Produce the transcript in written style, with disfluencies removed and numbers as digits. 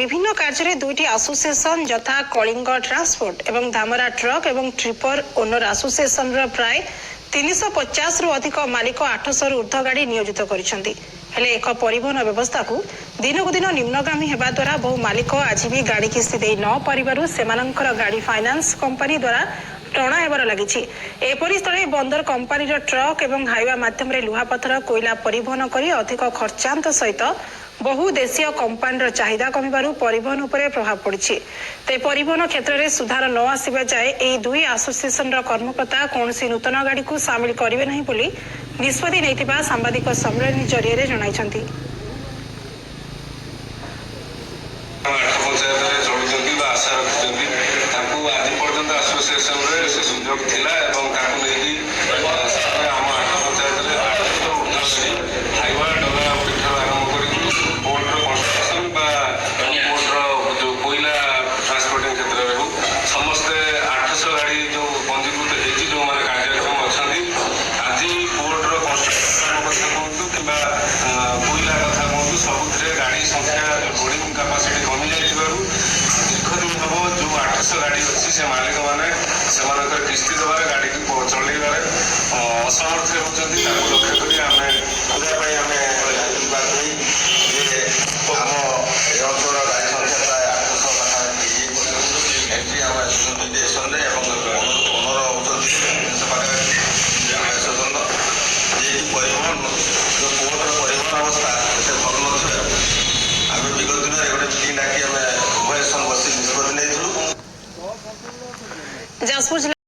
विभिन्न कार्य दुईटी आसोसिएशन यथा कलिंग ट्रांसपोर्ट एवं धामरा ट्रक एवं ट्रिपर ओनर आसोसिएशन प्राय 350 रु अधिक मालिक 800 रु ऊर्ध्व गाड़ी नियोजित करिसेंती। हेले एक परिवहन व्यवस्था को दिनकु दिन निम्नगामी हेबा द्वारा बहु मालिक आज भी गाड़ी किस्ती दे न परिबारु सेमानंकर गाड़ी फाइनान्स कंपनी द्वारा टणा हेबार लागिछि। एपरि स्थले बंदर कंपनीर ट्रक एवं हाईवे माध्यम लुहापथर कोईला परिवहन करी अधिक खर्चांत सहित बहु देशीय कंपनीर चाहिदा कमिबारु परिवहन उपरे प्रभाव पड़िछि। ते परिवहन क्षेत्र में सुधार न आसिबा जाए एई दुई एसोसिएशन कर्मकर्ता कौनसी नूतन गाड़ी को सामिल करिवे नहीं बोली निष्पत्ति नैतिबा सांबादिक सम्मेलन जरिए जणाइछन्ति। गाड़ी अच्छी से मालिक मैंने किस्ती दबार गाड़ी को चलैबार असमर्थ